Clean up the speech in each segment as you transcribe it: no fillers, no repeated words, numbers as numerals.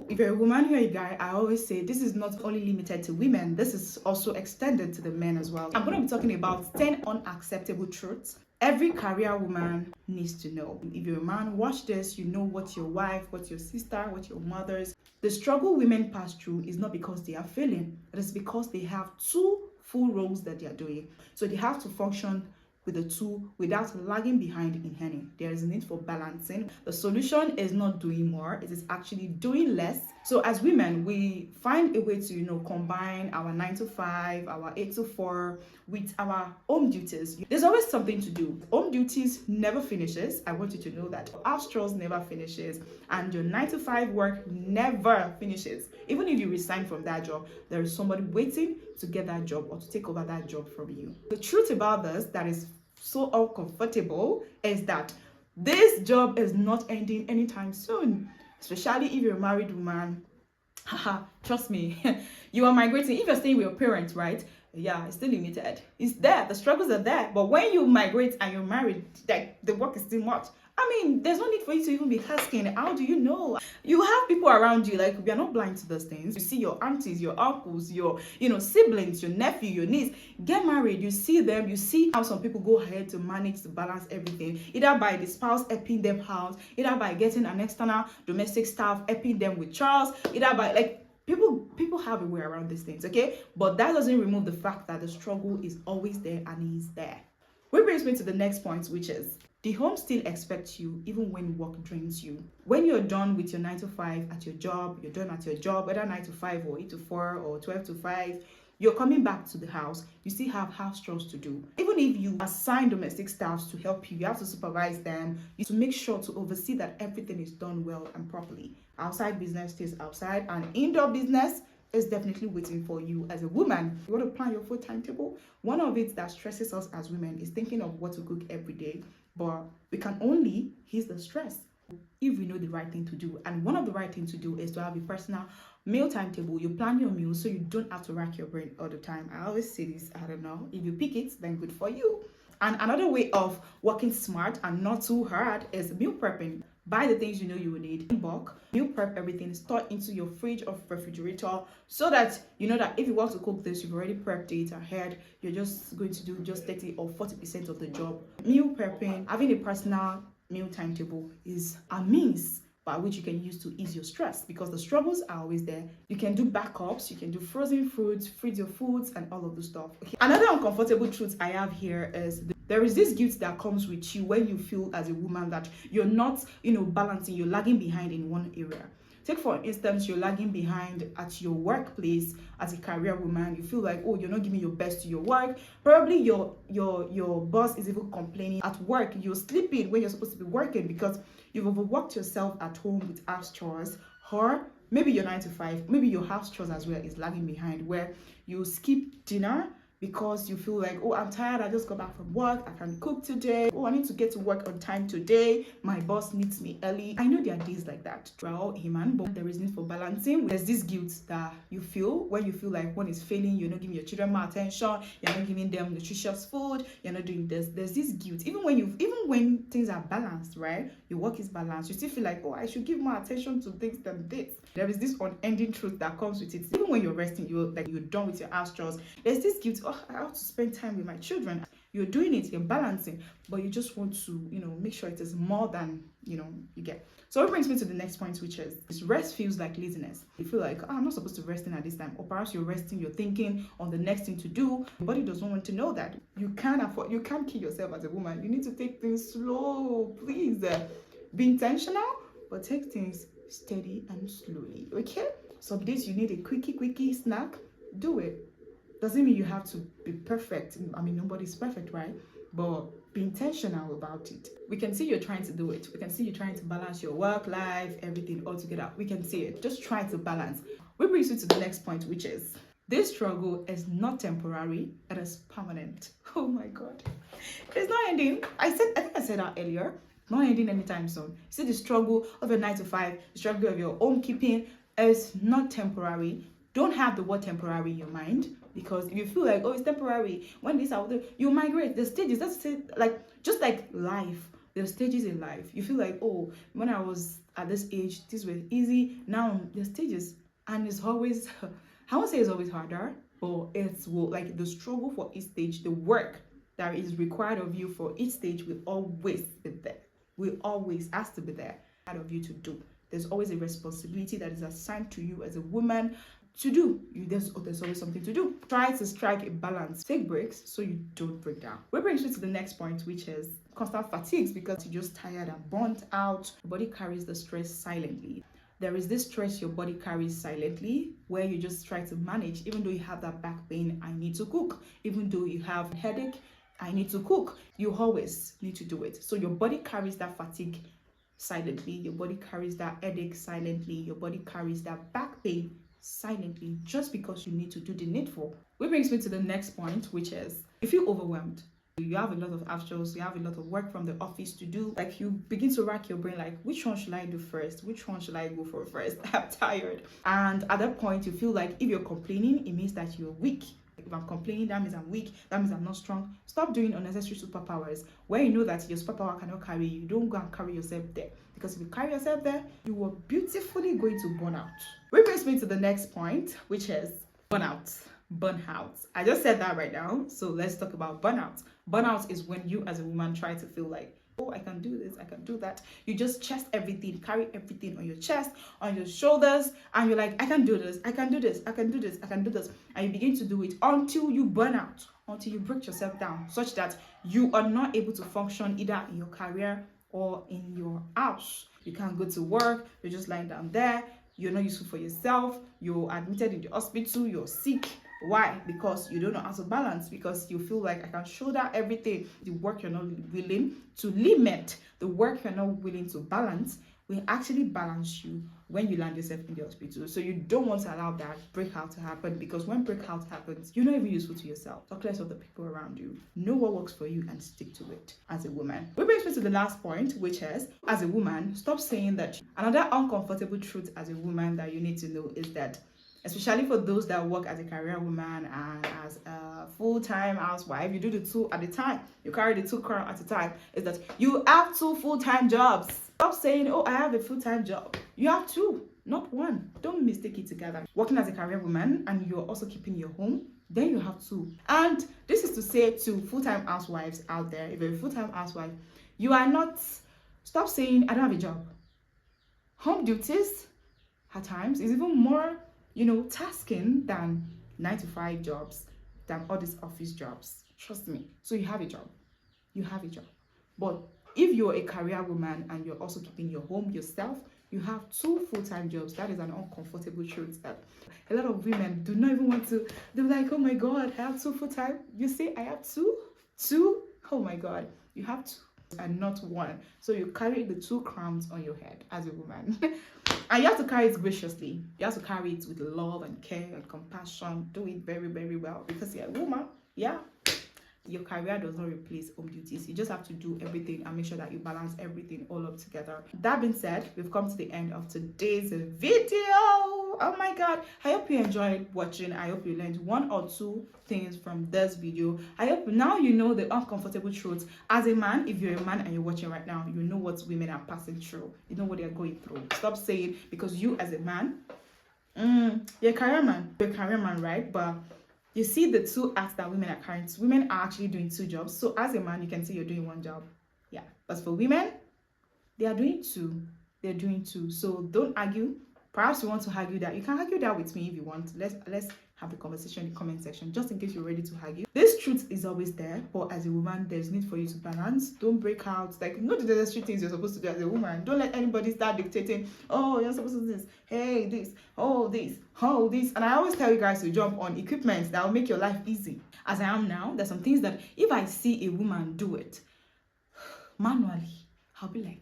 If you're a woman, you're a guy, I always say this is not only limited to women, this is also extended to the men as well. I'm going to be talking about 10 unacceptable truths every career woman needs to know. If you're a man, watch this, you know what your wife, what your sister, what your mothers. The struggle women pass through is not because they are failing, it is because they have two full roles that they are doing. So they have to function with the two without lagging behind in any. There is a need for balancing. The solution is not doing more, it is actually doing less. So as women, we find a way to, combine our 9 to 5, our 8 to 4 with our home duties. There's always something to do. Home duties never finishes. I want you to know that. House chores never finishes, and your 9 to 5 work never finishes. Even if you resign from that job, there is somebody waiting to get that job or to take over that job from you. The truth about this that is so uncomfortable is that this job is not ending anytime soon, especially if you're a married woman. Trust me, you are migrating. If you're staying with your parents, right? Yeah, it's still limited. It's there, the struggles are there. But when you migrate and you're married, like, the work is still much. I mean, there's no need for you to even be asking, how do you know? You have people around you, like, we are not blind to those things. You see your aunties, your uncles, your, siblings, your nephew, your niece, get married. You see them, you see how some people go ahead to manage to balance everything, either by the spouse helping them out, either by getting an external domestic staff helping them with chores, either by, like, people have a way around these things, okay? But that doesn't remove the fact that the struggle is always there and is there. Which brings me to the next point, which is the home still expects you even when work drains you. When you're done with your 9 to 5 at your job, you're done at your job, whether 9 to 5 or 8 to 4 or 12 to 5, you're coming back to the house, you still have house chores to do. Even if you assign domestic staffs to help you, you have to supervise them, you have to make sure to oversee that everything is done well and properly. Outside business stays outside, and indoor business is definitely waiting for you as a woman. You want to plan your food timetable? One of it that stresses us as women is thinking of what to cook every day, but we can only ease the stress if we know the right thing to do. And one of the right things to do is to have a personal meal timetable. You plan your meals so you don't have to rack your brain all the time. I always say this, I don't know, if you pick it, then good for you. And another way of working smart and not too hard is meal prepping. Buy the things you know you will need in bulk, meal prep everything, store into your fridge or refrigerator, so that you know that if you want to cook this, you've already prepped it ahead. You're just going to do just 30 or 40% of the job. Meal prepping, having a personal meal timetable is a means by which you can use to ease your stress, because the struggles are always there. You can do backups, you can do frozen foods, freeze your foods, and all of the stuff. Okay. Another uncomfortable truth I have here is there is this guilt that comes with you when you feel as a woman that you're not, balancing, you're lagging behind in one area. Take for instance, you're lagging behind at your workplace as a career woman. You feel like, oh, you're not giving your best to your work. Probably your boss is even complaining at work. You're sleeping when you're supposed to be working because you've overworked yourself at home with house chores, or maybe your 9 to 5, maybe your house chores as well is lagging behind, where you skip dinner because you feel like, oh, I'm tired, I just got back from work, I can cook today, oh, I need to get to work on time today, my boss needs me early. I know there are days like that. We're all human, but there is need for balancing. There's this guilt that you feel when you feel like one is failing, you're not giving your children more attention, you're not giving them nutritious food, you're not doing this. There's this guilt. Even when things are balanced, right? Your work is balanced, you still feel like, oh, I should give more attention to things than this. There is this unending truth that comes with it. Even when you're resting, you're done with your house chores, there's this guilt, oh, I have to spend time with my children. You're doing it, you're balancing, but you just want to, make sure it is more than, you get. So it brings me to the next point, which is rest feels like laziness. You feel like, oh, I'm not supposed to rest in at this time. Or perhaps you're resting, you're thinking on the next thing to do. Your body doesn't want to know that. You can't kill yourself as a woman. You need to take things slow, please. Be intentional, but take things steady and slowly, okay? Some days you need a quickie snack, do it. Doesn't mean you have to be perfect. I mean, nobody's perfect, right? But be intentional about it. We can see you're trying to do it. We can see you trying to balance your work life, everything all together. We can see it. Just try to balance. Which brings you to the next point, which is this struggle is not temporary, it is permanent. Oh my God. It's not ending. I think I said that earlier. Not ending anytime soon. See, the struggle of your 9 to 5, the struggle of your own keeping is not temporary. Don't have the word temporary in your mind, because if you feel like, oh, it's temporary, when this out there, you migrate. The stages, that's it, just like life. There are stages in life. You feel like, oh, when I was at this age, these were easy. Now there's stages, and it's always, I won't say it's always harder, but it's like the struggle for each stage, the work that is required of you for each stage will always be there. Will always has to be there of you to do. There's always a responsibility that is assigned to you as a woman to do. There's always something to do. Try to strike a balance. Take breaks so you don't break down. Which brings me to the next point, which is constant fatigues, because you're just tired and burnt out. Your body carries the stress silently. There is this stress your body carries silently, where you just try to manage. Even though you have that back pain, I need to cook. Even though you have a headache, I need to cook. You always need to do it. So your body carries that fatigue silently. Your body carries that headache silently. Your body carries that back pain silently, just because you need to do the needful. Which brings me to the next point, which is you feel overwhelmed. You have a lot of actuals, you have a lot of work from the office to do. Like, you begin to rack your brain, like, which one should I do first? Which one should I go for first? I'm tired. And at that point, you feel like if you're complaining, it means that you're weak. If I'm complaining, that means I'm weak, that means I'm not strong. Stop doing unnecessary superpowers where you know that your superpower cannot carry you. Don't go and carry yourself there, because if you carry yourself there, you are beautifully going to burn out. Which brings me to the next point, which is burnout. I just said that right now, so let's talk about burnout. Burnout is when you as a woman try to feel like, oh, I can do this, I can do that. You just chest everything, carry everything on your chest, on your shoulders, and you're like, I can do this, I can do this, I can do this, I can do this. And you begin to do it until you burn out, until you break yourself down, such that you are not able to function either in your career or in your house. You can't go to work, you're just lying down there, you're not useful for yourself, you're admitted in the hospital, you're sick. Why? Because you don't know how to balance, because you feel like I can shoulder everything. The work you're not willing to limit, the work you're not willing to balance, will actually balance you when you land yourself in the hospital. So you don't want to allow that breakout to happen, because when breakout happens, you're not even useful to yourself. Talk less of the people around you. Know what works for you and stick to it as a woman. Which brings me to the last point, which is, as a woman, stop saying that. Another uncomfortable truth as a woman that you need to know is that, especially for those that work as a career woman and as a full-time housewife, you do the two at a time. You carry the two crown at a time. Is that you have two full-time jobs. Stop saying, oh, I have a full-time job. You have two, not one. Don't mistake it together. Working as a career woman and you're also keeping your home, then you have two. And this is to say to full-time housewives out there, if you're a full-time housewife, you are not, stop saying, I don't have a job. Home duties at times is even more tasking than 9-to-5 jobs, than all these office jobs. Trust me. So you have a job. But if you're a career woman and you're also keeping your home yourself, you have two full-time jobs. That is an uncomfortable truth that a lot of women do not even want to. They're like, oh my God, I have two full-time. You say I have two? Oh my God, you have two and not one. So you carry the two crowns on your head as a woman. And you have to carry it graciously. You have to carry it with love and care and compassion. Do it very, very well, because you're a woman. Yeah. Your career does not replace home duties. You just have to do everything and make sure that you balance everything all up together. That being said, we've come to the end of today's video. Oh my God. I hope you enjoyed watching. I hope you learned one or two things from this video. I hope now you know the uncomfortable truths. As a man, if you're a man and you're watching right now, you know what women are passing through. You know what they're going through. Stop saying, because you as a man, you're a career man. You're a career man, right? But you see the two acts that women are carrying. Women are actually doing two jobs. So as a man, you can say you're doing one job. Yeah. But for women, they are doing two. They're doing two. So don't argue. Perhaps you want to argue that. You can argue that with me if you want. Let's have a conversation in the comment section, just in case you're ready to argue. This truth is always there, but as a woman, there's need for you to balance. Don't break out. Like, know the necessary things you're supposed to do as a woman. Don't let anybody start dictating, oh, you're supposed to do this, hey, this, oh, this, oh, this. And I always tell you guys to jump on equipment that will make your life easy. As I am now, there's some things that if I see a woman do it manually, I'll be like,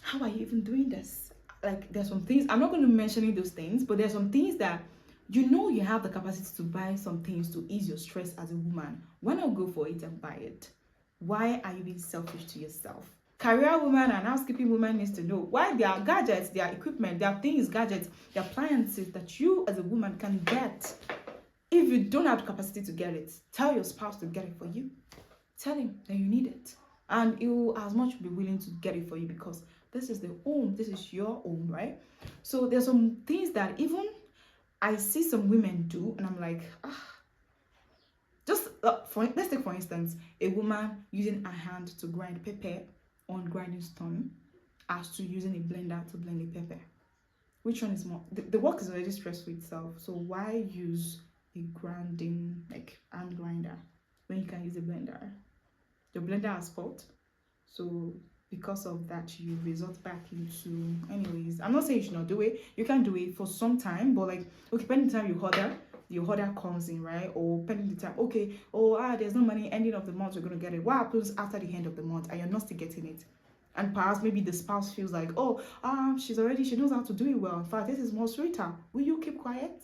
how are you even doing this? Like, there's some things, I'm not going to mention those things, but there's some things that you have the capacity to buy some things to ease your stress as a woman. Why not go for it and buy it? Why are you being selfish to yourself? Career woman and housekeeping woman needs to know why there are gadgets, there are equipment, there are things, gadgets, there are appliances that you as a woman can get. If you don't have the capacity to get it, tell your spouse to get it for you. Tell him that you need it. and he will as much be willing to get it for you because this is the home, this is your home, right? So there's some things that even I see some women do, and I'm like, just let's take for instance a woman using her hand to grind pepper on grinding stone as to using a blender to blend the pepper. Which one is more? The work is already stressful itself, so why use a grinding like hand grinder when you can use a blender? Your blender has fault, so because of that you resort back into, anyways, I'm not saying you should not do it. You can do it for some time, but like, okay, pending the time you order, your order comes in, right? Or pending the time, okay, there's no money, ending of the month you're gonna get it. What happens after the end of the month and you're not still getting it? And perhaps maybe the spouse feels like, she knows how to do it well. In fact, this is more sweeter. Will you keep quiet?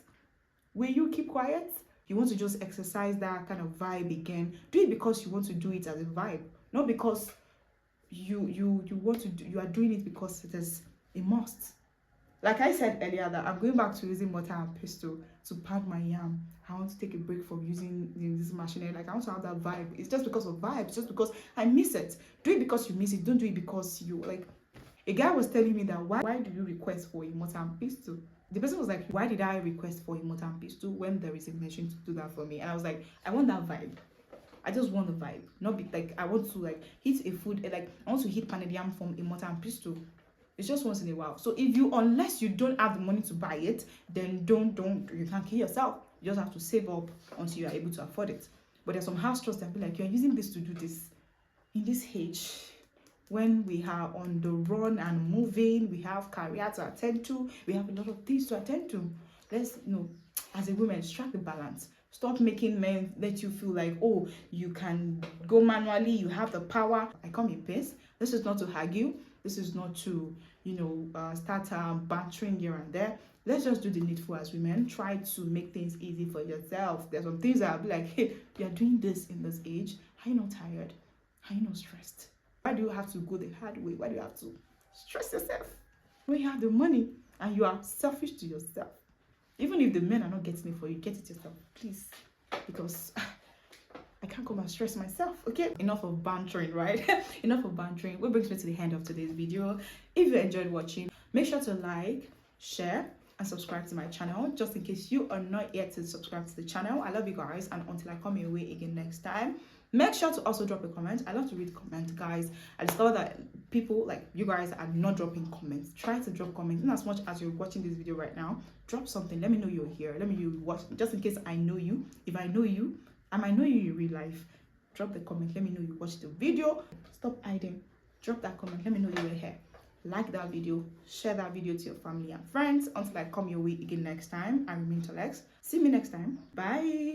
Will you keep quiet? You want to just exercise that kind of vibe again. Do it because you want to do it as a vibe, not because you want to do, you are doing it because it is a must. Like I said earlier, that I'm going back to using mortar and pestle to pound my yam. I want to take a break from using this machinery. Like, I want to have that vibe. It's just because of vibes, just because I miss it. Do it because you miss it. Don't do it because you like. A guy was telling me that why do you request for a mortar and pestle? The person was like, why did I request for a mortar and pestle when there is a machine to do that for me? And I was like, I want that vibe. I just want the vibe, not be like I want to like heat a food, like I want to heat pounded yam from a mortar and pestle. It's just once in a while. So unless you don't have the money to buy it, then don't you can't kill yourself. You just have to save up until you are able to afford it. But there's some house trusts that be like, you're using this to do this in this age when we are on the run and moving, we have career to attend to, we have a lot of things to attend to. Let's as a woman, strike the balance. Stop making men let you feel like, you can go manually, you have the power. I come in peace. This is not to argue. This is not to, start bantering here and there. Let's just do the needful as women. Try to make things easy for yourself. There's some things that I'll be like, hey, you're doing this in this age. Are you not tired? Are you not stressed? Why do you have to go the hard way? Why do you have to stress yourself when you have the money and you are selfish to yourself? Even if the men are not getting it for you, get it yourself, please. Because I can't come and stress myself, okay? Enough of bantering, right? Enough of bantering. Which brings me to the end of today's video. If you enjoyed watching, make sure to like, share, and subscribe to my channel, just in case you are not yet to subscribe to the channel. I love you guys, and until I come your way again next time, make sure to also drop a comment. I love to read comments, guys. I discovered that people like you guys are not dropping comments. Try to drop comments, in as much as you're watching this video right now. Drop something. Let me know you're here. Let me know you watch, just in case I know you. If I know you, I might know you in real life. Drop the comment. Let me know you watched the video. Stop hiding. Drop that comment. Let me know you were here. Like that video, share that video to your family and friends. Until I come your way again next time, I remain Tolex. See me next time. Bye.